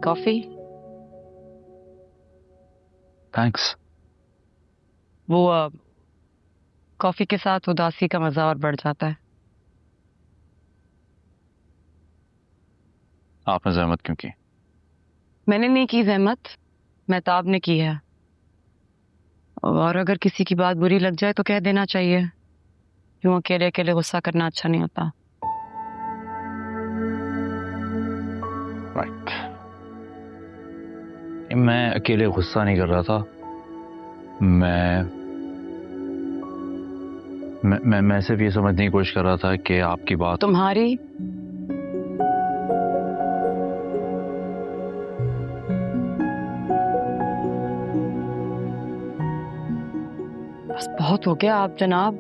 Coffee? Thanks. वो coffee के साथ उदासी का मजा और बढ़ जाता है। आपने जहमत क्यों की? मैंने नहीं की जहमत, मेहताब ने की है। और अगर किसी की बात बुरी लग जाए तो कह देना चाहिए। यूं अकेले अकेले गुस्सा करना अच्छा नहीं होता। राइट। मैं अकेले गुस्सा नहीं कर रहा था। मैं सिर्फ ये समझने की कोशिश कर रहा था कि आपकी बात तुम्हारी बस बहुत हो गया आप जनाब।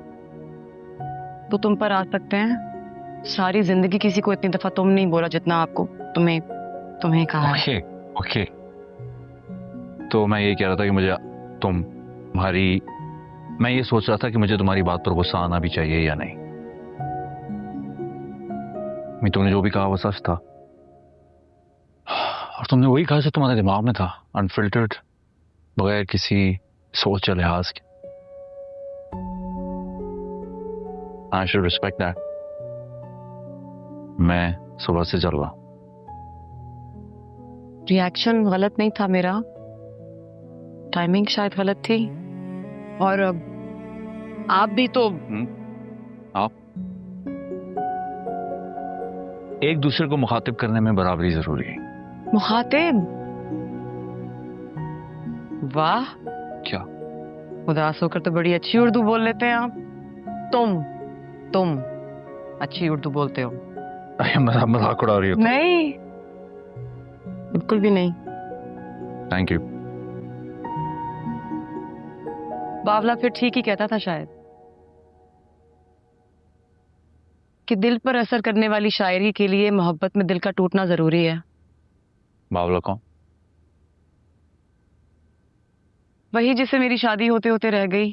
तो तुम पर आ सकते हैं। सारी जिंदगी किसी को इतनी दफा तुम नहीं बोला जितना आपको तुम्हें तुम्हें कहा है। Okay okay. तो मैं ये कह रहा था कि मुझे तुम्हारी मैं ये सोच रहा था कि मुझे तुम्हारी बात पर गुस्सा आना भी चाहिए या नहीं। मैं तुमने जो भी कहा वो सच था, और तुमने वही कहा जो तुम्हारे दिमाग में था, अनफिल्टर्ड, बगैर किसी सोच या लिहाज के। I should respect that. मैं सुबह से जल रहा। रिएक्शन गलत नहीं था मेरा, टाइमिंग शायद गलत थी। और आप भी तो आप एक दूसरे को मुखातिब करने में बराबरी जरूरी है। मुखातिब? वाह, क्या? उदास होकर तो बड़ी अच्छी उर्दू बोल लेते हैं आप। तुम अच्छी उर्दू बोलते हो। अरे मजाक उड़ा रही हो? नहीं, बिल्कुल भी नहीं। Thank you. बावला फिर ठीक ही कहता था शायद, कि दिल पर असर करने वाली शायरी के लिए मोहब्बत में दिल का टूटना जरूरी है। बावला कौन? वही जिसे मेरी शादी होते होते रह गई।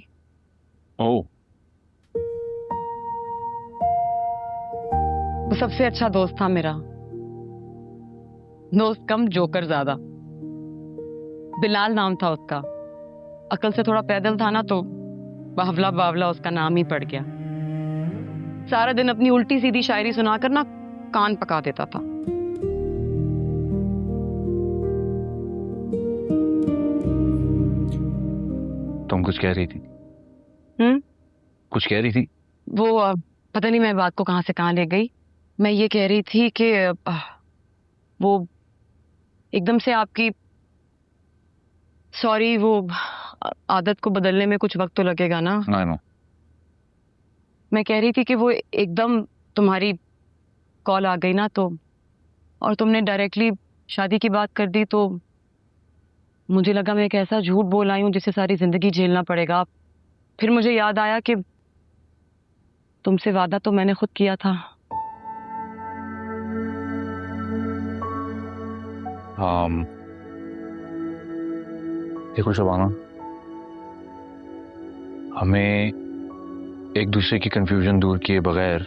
ओह। वो सबसे अच्छा दोस्त था मेरा। दोस्त कम जोकर ज्यादा। बिलाल नाम था उसका। अकल से थोड़ा पैदल था ना, तो बावला बावला उसका नाम ही पड़ गया। सारा दिन अपनी उल्टी सीधी शायरी सुनाकर ना कान पका देता था। तुम कुछ कह रही थी? हम्म। कुछ कह रही थी? वो पता नहीं मैं बात को कहां से कहां ले गई। मैं ये कह रही थी कि वो एकदम से आपकी, सॉरी, वो आदत को बदलने में कुछ वक्त तो लगेगा ना। I know. मैं कह रही थी कि वो एकदम तुम्हारी कॉल आ गई ना, तो और तुमने डायरेक्टली शादी की बात कर दी, तो मुझे लगा मैं एक ऐसा झूठ बोल आई हूं जिसे सारी जिंदगी झेलना पड़ेगा। फिर मुझे याद आया कि तुमसे वादा तो मैंने खुद किया था। देखो शबाना, हमें एक दूसरे की कंफ्यूजन दूर किए बगैर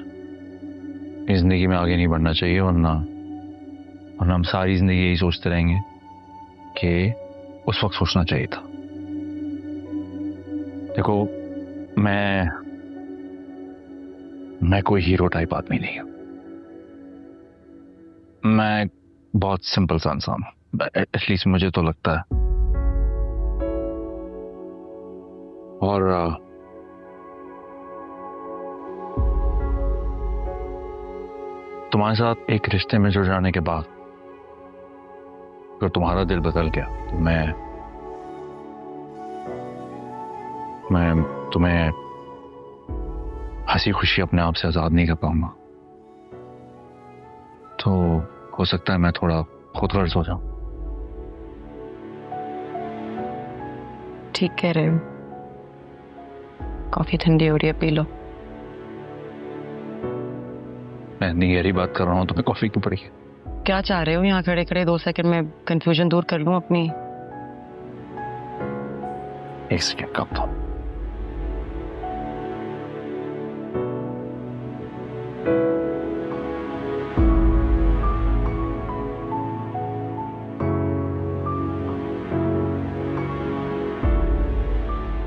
इस जिंदगी में आगे नहीं बढ़ना चाहिए, वरना वरना हम सारी जिंदगी यही सोचते रहेंगे कि उस वक्त सोचना चाहिए था। देखो, मैं कोई हीरो टाइप आदमी नहीं हूं। मैं बहुत सिंपल सा इंसान हूं, एटलीस्ट मुझे तो लगता है। और तुम्हारे साथ एक रिश्ते में जुड़ जाने के बाद अगर तुम्हारा दिल बदल गया तो मैं तुम्हें हंसी खुशी अपने आप से आजाद नहीं कर पाऊंगा। तो हो सकता है मैं थोड़ा खुदगर्ज हो जाऊं। ठीक कह रहे हो। कॉफी ठंडी हो रही है, पी लो। मैं इतनी गहरी बात कर रहा हूं, तुम्हें कॉफी क्यों पड़ी है? क्या चाह रहे हो? यहाँ खड़े खड़े 2 सेकंड में कंफ्यूजन दूर कर लूं अपनी? एक सेकेंड, कब था?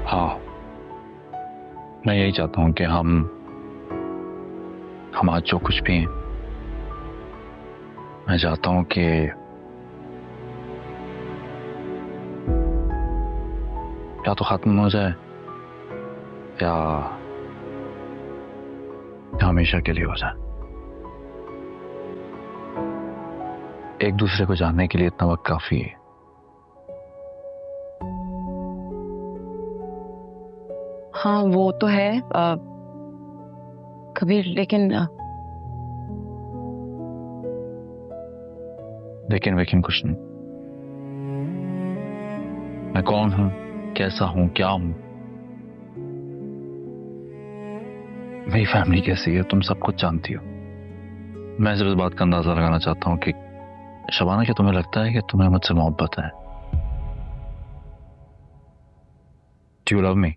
हाँ, मैं यही चाहता हूं कि हम आज जो कुछ भी हैं, मैं चाहता हूं कि या तो खत्म हो जाए या हमेशा के लिए हो जाए। एक दूसरे को जानने के लिए इतना वक्त काफी है। हाँ वो तो है कबीर, लेकिन लेकिन कुछ नहीं। मैं कौन हूं, कैसा हूं, क्या हूं, मेरी फैमिली कैसी है, तुम सब कुछ जानती हो। मैं सिर्फ इस बात का अंदाजा लगाना चाहता हूं कि शबाना, क्या तुम्हें लगता है कि तुम्हें मुझसे मोहब्बत है? Do you love me?